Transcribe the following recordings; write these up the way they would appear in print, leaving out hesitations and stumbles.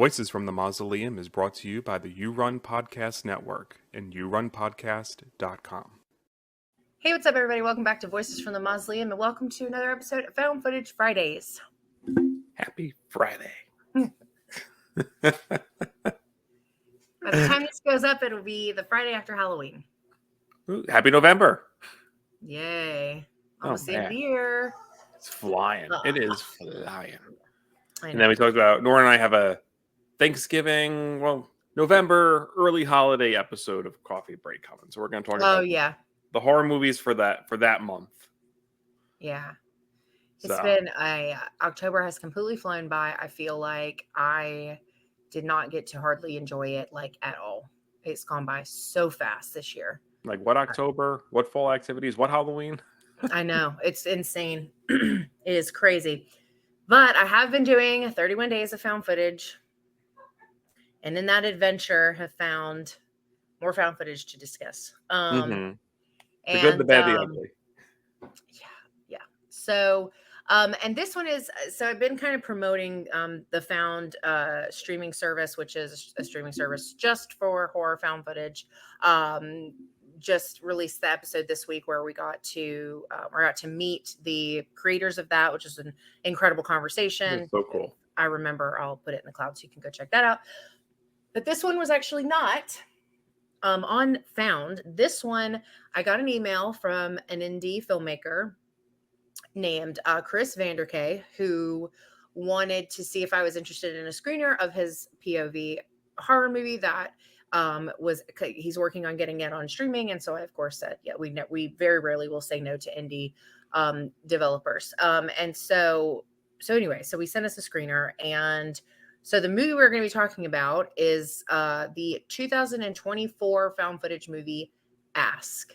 Voices from the Mausoleum is brought to you by the You Run Podcast Network and yourunpodcast.com. Hey, what's up, everybody? Welcome back to Voices from the Mausoleum, and welcome to another episode of Found Footage Fridays. Happy Friday. By the time this goes up, it'll be the Friday after Halloween. Ooh, happy November. Yay. Almost the end of the man. year. It's flying. It is flying. I And know. then we talked about, Nora and I have a Thanksgiving, November early holiday episode of Coffee Break coming. So we're going to talk about the horror movies for that month. Yeah. So. It's been October has completely flown by. I feel like I did not get to hardly enjoy it at all. It's gone by so fast this year. Like what October? What fall activities? What Halloween? I know. It's insane. It is crazy. But I have been doing 31 days of found footage. And in that adventure have found more found footage to discuss. The good, the bad, the ugly. Yeah. So, and this one is, so I've been kind of promoting the Found streaming service, which is a streaming service just for horror found footage. Just released the episode this week where we got to meet the creators of that, which is an incredible conversation. That's so cool. I remember, I'll put it in the cloud so you can go check that out. But this one was actually not on Found. This one, I got an email from an indie filmmaker named Chris Vanderkay, who wanted to see if I was interested in a screener of his POV horror movie that he's working on getting it on streaming. And so I, of course, said, yeah, we very rarely will say no to indie developers. And so anyway, so we sent us a screener, and so the movie we're going to be talking about is the 2024 found footage movie Ask.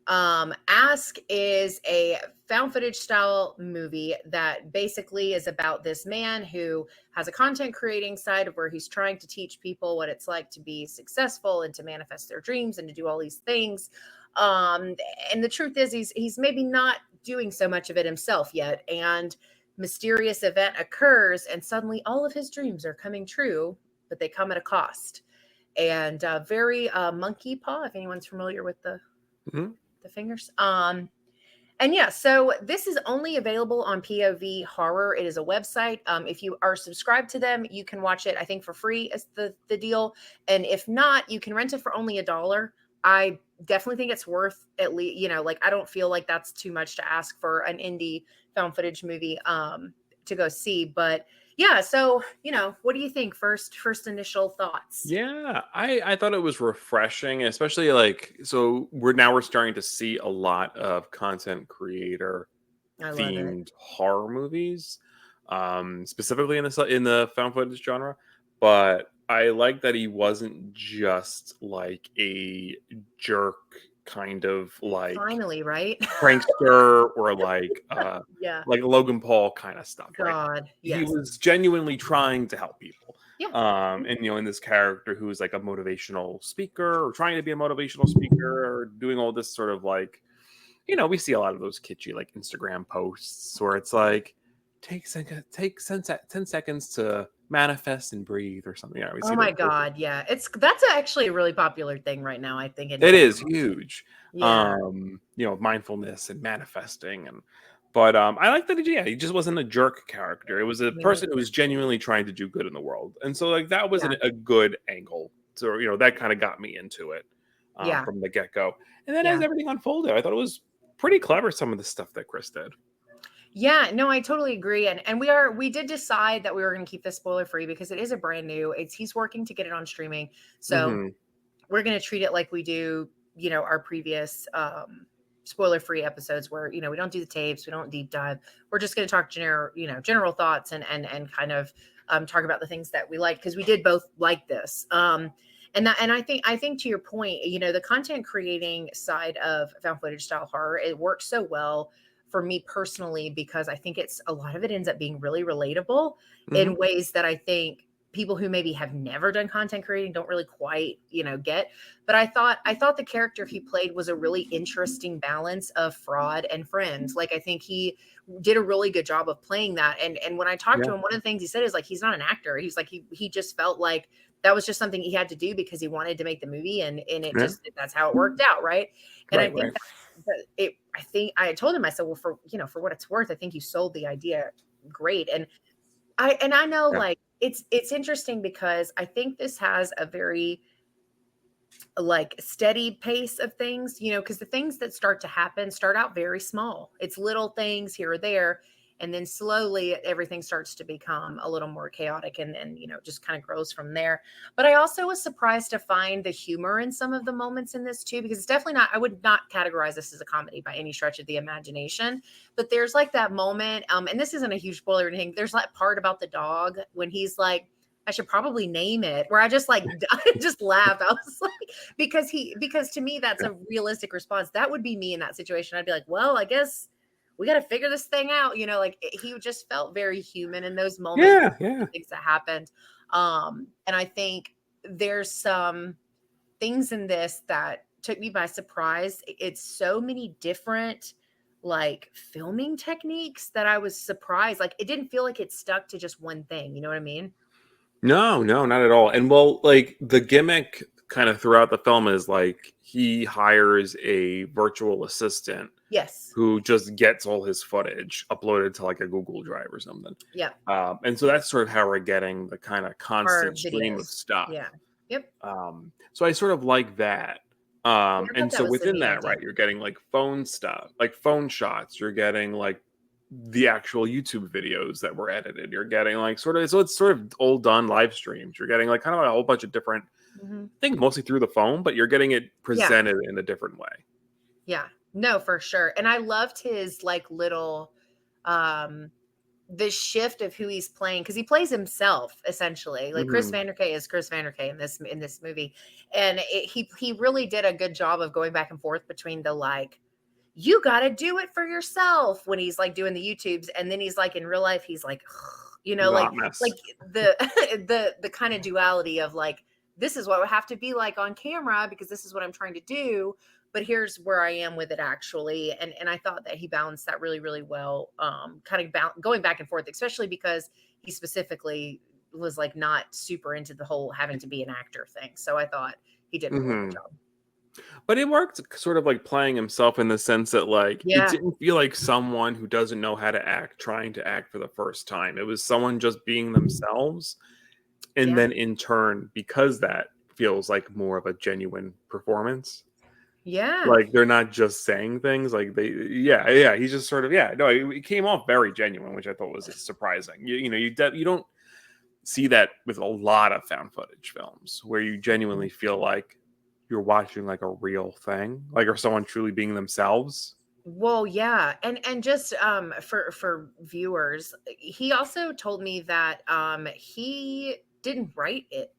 Ask is a found footage style movie that basically is about this man who has a content creating side of where he's trying to teach people what it's like to be successful and to manifest their dreams and to do all these things. And the truth is he's maybe not doing so much of it himself yet. And mysterious event occurs and suddenly all of his dreams are coming true, but they come at a cost. And very monkey paw, if anyone's familiar with the fingers. And yeah, so this is only available on POV Horror. It is a website. If you are subscribed to them, you can watch it, I think, for free is the deal. And if not, you can rent it for only $1. I definitely think it's worth at least, I don't feel like that's too much to ask for an indie found footage movie to go see. But yeah, so, what do you think? First initial thoughts? Yeah, I thought it was refreshing, especially so we're starting to see a lot of content creator themed horror movies, specifically in the found footage genre. But I like that he wasn't just like a jerk kind of finally, right? prankster or like Logan Paul kind of stuff. God, right? Yes. He was genuinely trying to help people. Yeah. And in this character who is like a motivational speaker or trying to be a motivational speaker or doing all this sort of we see a lot of those kitschy like Instagram posts where it's like take 10 seconds to manifest and breathe or something. Yeah, oh my God, yeah, that's actually a really popular thing right now. I think it is huge. Yeah. Mindfulness and manifesting but I like that he just wasn't a jerk character. It was a person who was genuinely trying to do good in the world, and so that was a good angle. So that kind of got me into it from the get go. And then as everything unfolded, I thought it was pretty clever, some of the stuff that Chris did. Yeah, no, I totally agree. And we did decide that we were going to keep this spoiler free because it is a brand new. He's working to get it on streaming, so we're going to treat it like we do, our previous spoiler free episodes where we don't do the tapes, we don't deep dive. We're just going to talk general thoughts and kind of talk about the things that we like, because we did both like this. And I think to your point, the content creating side of found footage style horror, it works so well for me personally, because I think a lot of it ends up being really relatable in ways that I think people who maybe have never done content creating don't really quite, get. But I thought the character he played was a really interesting balance of fraud and friend. Like I think he did a really good job of playing that. And when I talked to him, one of the things he said is like he's not an actor. He's like he just felt like that was just something he had to do because he wanted to make the movie, and it just that's how it worked out, right? And I think I think I told him, I said, well, for what it's worth, I think you sold the idea great. And I know like it's interesting because I think this has a very like steady pace of things, because the things that start to happen start out very small. It's little things here or there. And then slowly everything starts to become a little more chaotic and then, just kind of grows from there. But I also was surprised to find the humor in some of the moments in this too, because it's definitely not, I would not categorize this as a comedy by any stretch of the imagination. But there's like that moment, and this isn't a huge spoiler or anything. There's that part about the dog when he's like, I should probably name it, where I just like just laughed. I was like, because to me that's a realistic response. That would be me in that situation. I'd be like, well, I guess we got to figure this thing out. Like he just felt very human in those moments. Things that happened. And I think there's some things in this that took me by surprise. It's so many different like filming techniques that I was surprised. Like it didn't feel like it stuck to just one thing. You know what I mean? No, not at all. And well, like the gimmick kind of throughout the film is like he hires a virtual assistant. Yes. Who just gets all his footage uploaded to like a Google Drive or something. Yeah. And so that's sort of how we're getting the kind of constant stream of stuff. Yeah. Yep. So I sort of like that. And so within that, right, you're getting like phone stuff, like phone shots. You're getting like the actual YouTube videos that were edited. You're getting like so it's sort of all done live streams. You're getting like kind of a whole bunch of different things, mostly through the phone, but you're getting it presented in a different way. Yeah, no, for sure. And I loved his like little, the shift of who he's playing, because he plays himself essentially. Like Chris Vanderkay is Chris Vanderkay in this movie, and he really did a good job of going back and forth between the like, you got to do it for yourself when he's like doing the YouTubes, and then he's like in real life he's like, like the kind of duality of like, this is what would have to be like on camera because this is what I'm trying to do, but here's where I am with it actually. And I thought that he balanced that really, really well. Kind of going back and forth, especially because he specifically was like not super into the whole having to be an actor thing. So I thought he did a really good job. But it worked sort of like playing himself in the sense that like it didn't feel like someone who doesn't know how to act trying to act for the first time. It was someone just being themselves. And then in turn, because that feels like more of a genuine performance. Yeah. Like they're not just saying things like he's just sort of, it came off very genuine, which I thought was surprising. You don't see that with a lot of found footage films where you genuinely feel like you're watching like a real thing, like or someone truly being themselves. Well, yeah. And just for viewers, he also told me that he didn't write it.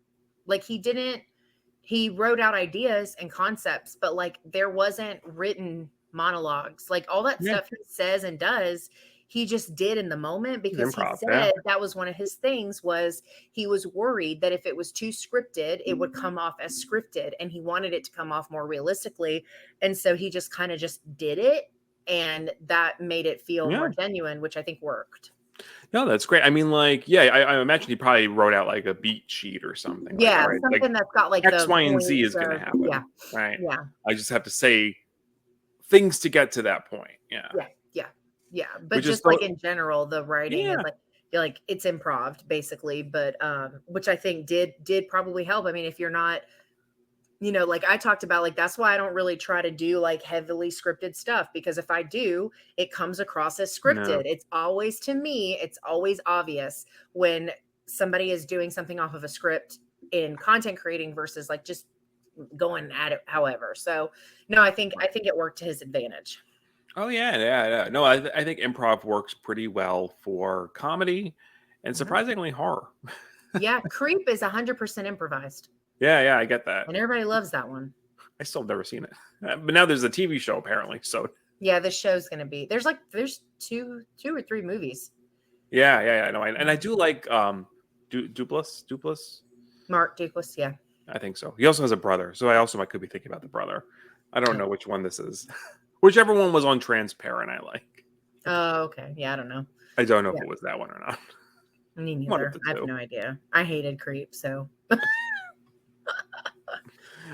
Like he wrote out ideas and concepts, but like there wasn't written monologues. Like all that stuff he says and does, he just did in the moment because he said that was one of his things. Was he was worried that if it was too scripted, it would come off as scripted, and he wanted it to come off more realistically. And so he just kind of just did it, and that made it feel more genuine, which I think worked. No, that's great. I mean, like, I imagine he probably wrote out like a beat sheet or something. Yeah, right? something like, that's got like X, Y, and Z is going to happen. Yeah, right. Yeah, I just have to say things to get to that point. Yeah. But which just like in general, the writing is like it's improv basically, but which I think did probably help. I mean, if you're not, like I talked about, like that's why I don't really try to do like heavily scripted stuff, because if I do, it comes across as scripted. No. It's always, to me, it's always obvious when somebody is doing something off of a script in content creating versus like just going at it however. So no, I think it worked to his advantage. Oh yeah. No, I think improv works pretty well for comedy and surprisingly horror. Yeah, Creep is 100% improvised. Yeah, I get that. And everybody loves that one. I still have never seen it. But now there's a TV show apparently, so. Yeah, the show's going to be. There's two or three movies. Yeah, I know. And I do like Duplass. Mark Duplass, yeah. I think so. He also has a brother, so I could be thinking about the brother. I don't know Oh. which one this is. Whichever one was on Transparent, I like. Oh, okay. Yeah, I don't know. I don't know if Yeah. it was that one or not. Me One of neither. the I have two. no idea. I hated Creep, so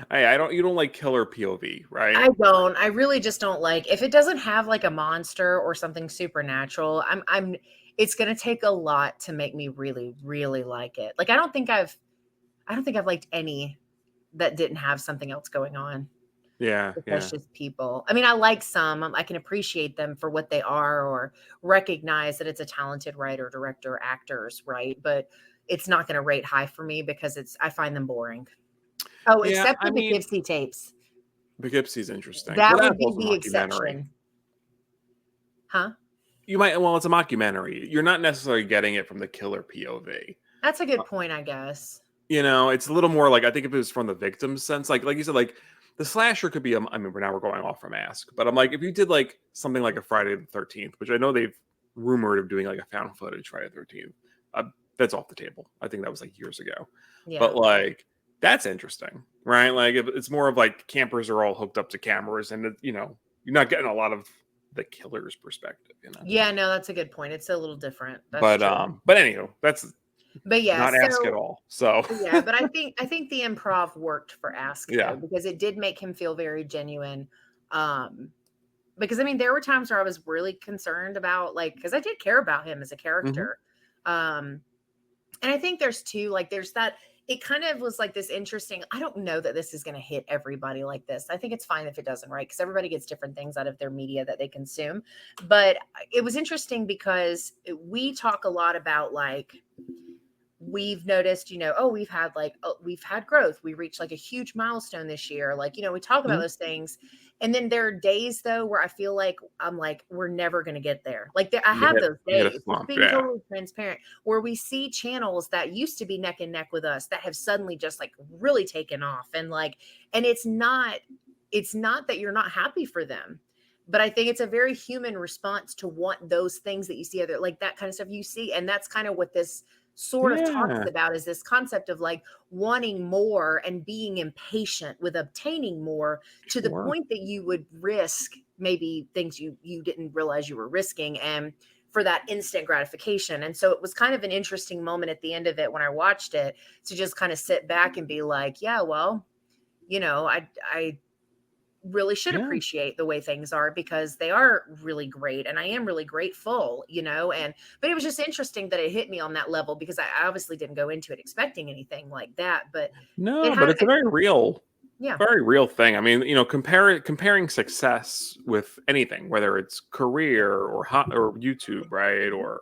I don't. You don't like killer POV, right? I don't. I really just don't like if it doesn't have like a monster or something supernatural. I'm it's going to take a lot to make me really really like it. Like I don't think I've liked any that didn't have something else going on. Yeah, That's just people. I mean, I like some. I can appreciate them for what they are or recognize that it's a talented writer, director, actors, right? But it's not going to rate high for me because I find them boring. Oh, yeah. except I for the mean, Poughkeepsie tapes. Poughkeepsie's interesting. That Well, would that's be also a the mockumentary. exception. Huh? You might. Well, it's a mockumentary. You're not necessarily getting it from the killer POV. That's a good point, I guess. You know, it's a little more like I think if it was from the victim's sense, like you said, like the slasher could be. I mean, we're going off from Ask, but I'm like, if you did like something like a Friday the 13th, which I know they've rumored of doing like a found footage Friday the 13th, that's off the table. I think that was like years ago, Yeah. but like that's interesting, right? Like it's more of like campers are all hooked up to cameras, and you know, you're not getting a lot of the killer's perspective, you know. Yeah, no, that's a good point. It's a little different. That's But true. but anywho, that's But yeah, not Ask at so all. So yeah, but I think the improv worked for Ask yeah. though, because it did make him feel very genuine. Because I mean, there were times where I was really concerned about like because I did care about him as a Mm-hmm. character. And I think there's two, like there's that it kind of was like this interesting. I don't know that this is going to hit everybody like this. I think it's fine if it doesn't, right? Because everybody gets different things out of their media that they consume. But it was interesting because we talk a lot about like we've noticed, you know, oh, we've had growth. We reached like a huge milestone this year. Like, you know, we talk about Mm-hmm. those things. And then there are days though where I feel like I'm like, we're never going to get there. Like I You have hit those you hit a days, just slump, being yeah. totally transparent, where we see channels that used to be neck and neck with us that have suddenly just like really taken off. And like, and it's not that you're not happy for them. But I think it's a very human response to want those things that you see other like that kind of stuff you see. And that's kind of what this sort of talks Yeah, about is this concept of like wanting more and being impatient with obtaining more to the sure. point that you would risk maybe things you didn't realize you were risking and for that instant gratification. And so it was kind of an interesting moment at the end of it when I watched it to just kind of sit back and be like, yeah, well, you know, I really should Yeah. appreciate the way things are because they are really great and I am really grateful, you know, and but it was just interesting that it hit me on that level because I obviously didn't go into it expecting anything like that, but it No, but had it's a yeah. very real thing. I mean, you know, comparing success with anything, whether it's career or or YouTube, right? Or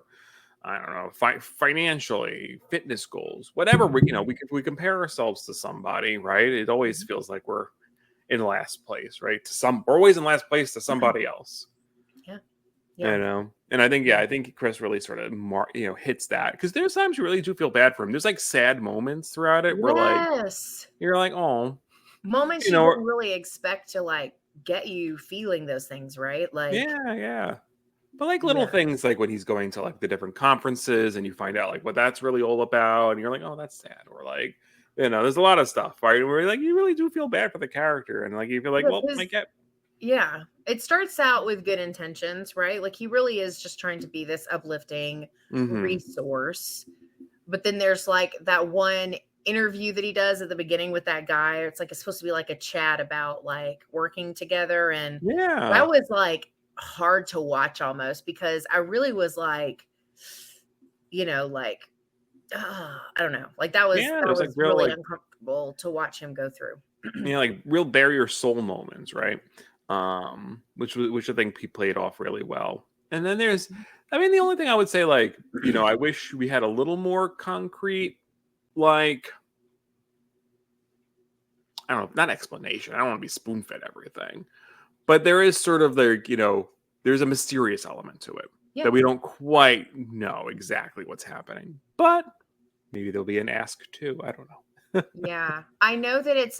I don't know, financially, fitness goals, whatever. You know, we compare ourselves to somebody, right? It always feels like we're in last place, right? We're always in last place to somebody else. Yeah. You Yeah. know, and I think Chris really sort of hits that because there's times you really do feel bad for him. There's like sad moments throughout it where like Yes. you're like, oh, Moments you you know, wouldn't really expect to like get you feeling those things, right? Like yeah. But like little yeah. things like when he's going to like the different conferences and you find out like what that's really all about, and you're like, oh, that's sad, or like. You know, there's a lot of stuff, right? Where like you really do feel bad for the character, and like you feel like, Look, well, I get. yeah, it starts out with good intentions, right? Like he really is just trying to be this uplifting Mm-hmm. resource. But then there's like that one interview that he does at the beginning with that guy. It's like it's supposed to be like a chat about like working together. And that Yeah, was like hard to watch almost because I really was like, you know, like I don't know. Like yeah. that There's like was real really like uncomfortable to watch him go through. like real bare your soul moments, right? Which I think he played off really well. And then there's, I mean, the only thing I would say, like, you know, I wish we had a little more concrete, like, I don't know, not explanation. I don't want to be spoon fed everything, but there is sort of like, you know, there's a mysterious element to it Yeah. that we don't quite know exactly what's happening, but maybe there'll be an Ask too. I don't know. Yeah. I know that it's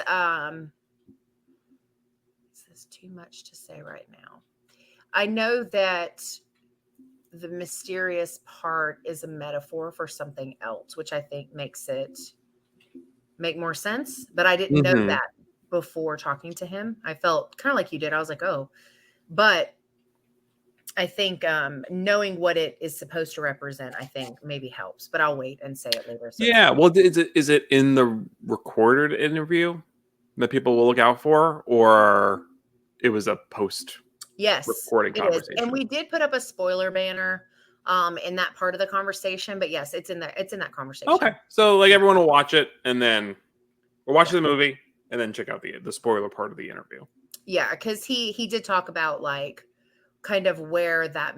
this is too much to say right now. I know that the mysterious part is a metaphor for something else, which I think makes it make more sense. But I didn't know Mhm. that before talking to him. I felt kind of like you did. I was like, oh, but I think knowing what it is supposed to represent, I think maybe helps. But I'll wait and say it later. So it's Yeah, well, is it in the recorded interview that people will look out for, or it was a yes, post-recording it is. And conversation? we did put up a spoiler banner in that part of the conversation. But yes, it's in that Okay, conversation. so, like, Yeah. everyone will watch it, and then or watch Yeah. the movie, and then check out the spoiler part of the interview. Yeah, because he did talk about like kind of where that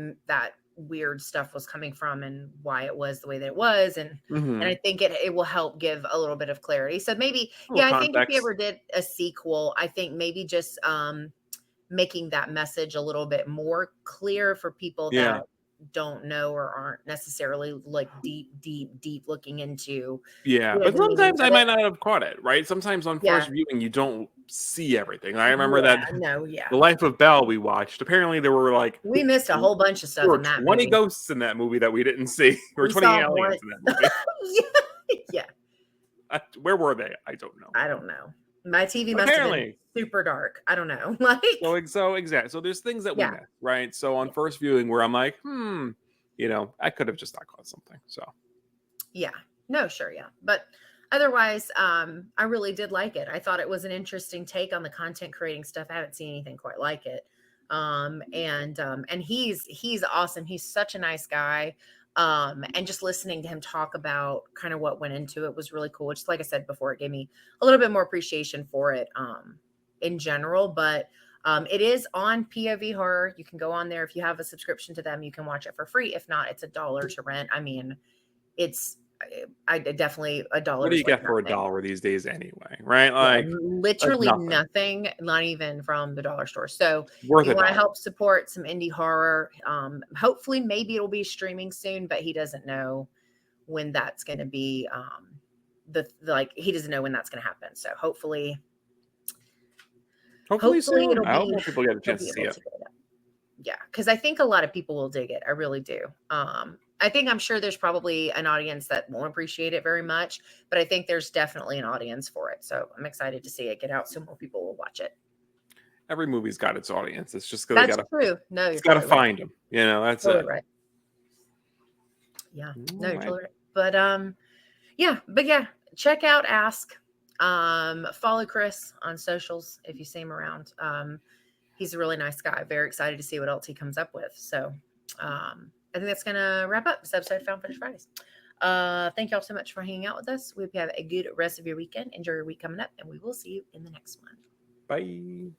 weird stuff was coming from and why it was the way that it was, and I Mhm. think it will help give a little bit of clarity. So maybe, A little yeah, I think if he context. ever did a sequel, I think maybe just making that message a little bit more clear for people Yeah. that don't know or aren't necessarily like deep looking into Yeah, but the meaning sometimes I of it. might not have caught it, right? Sometimes on first Yeah. viewing, you don't see everything. I remember Yeah. that No. Yeah. The Life of Belle we watched, apparently there were, like, We missed a whole bunch of there stuff were in that 20 movie. ghosts in that movie that we didn't see. There were We 20 saw one. aliens in that movie. Yeah. Yeah. Where were they? I don't know. I don't know. My TV But must have been apparently super dark. I don't know. Like, so exactly. So there's things that we yeah, miss, right? So on first viewing where I'm like, I could have just not caught something. So yeah. No, sure, yeah. But otherwise, I really did like it. I thought it was an interesting take on the content creating stuff. I haven't seen anything quite like it. And he's awesome. He's such a nice guy. And just listening to him talk about kind of what went into it was really cool. Just like I said before, it gave me a little bit more appreciation for it in general. But it is on POV Horror. You can go on there if you have a subscription to them. You can watch it for free. If not, it's $1 to rent. I mean, it's I definitely a what dollar do is you like get for a nothing. dollar these days anyway, right? Yeah, Like that's literally nothing. nothing, not even from the dollar store. So if Worth you a want to dollar. help support some indie horror, hopefully maybe it'll be streaming soon, but he doesn't know when that's going to be. Like he doesn't know when that's going to happen. So Hopefully hopefully soon. it'll I hope be more people get a he'll chance to be see able it. to get it. Yeah, because I think a lot of people will dig it. I really do. I'm sure there's probably an audience that won't appreciate it very much, but I think there's definitely an audience for it. So I'm excited to see it get out so more people will watch it. Every movie's got its audience. It's just 'cause they That's gotta true. No, it's you're gotta totally right. find them. That's Totally it. right. Yeah. No, All you're right. totally right. But yeah, check out Ask. Follow Chris on socials if you see him around. He's a really nice guy. Very excited to see what else he comes up with. So I think that's gonna wrap up this episode of Found Footage Fridays. Thank y'all so much for hanging out with us. We hope you have a good rest of your weekend. Enjoy your week coming up, and we will see you in the next one. Bye.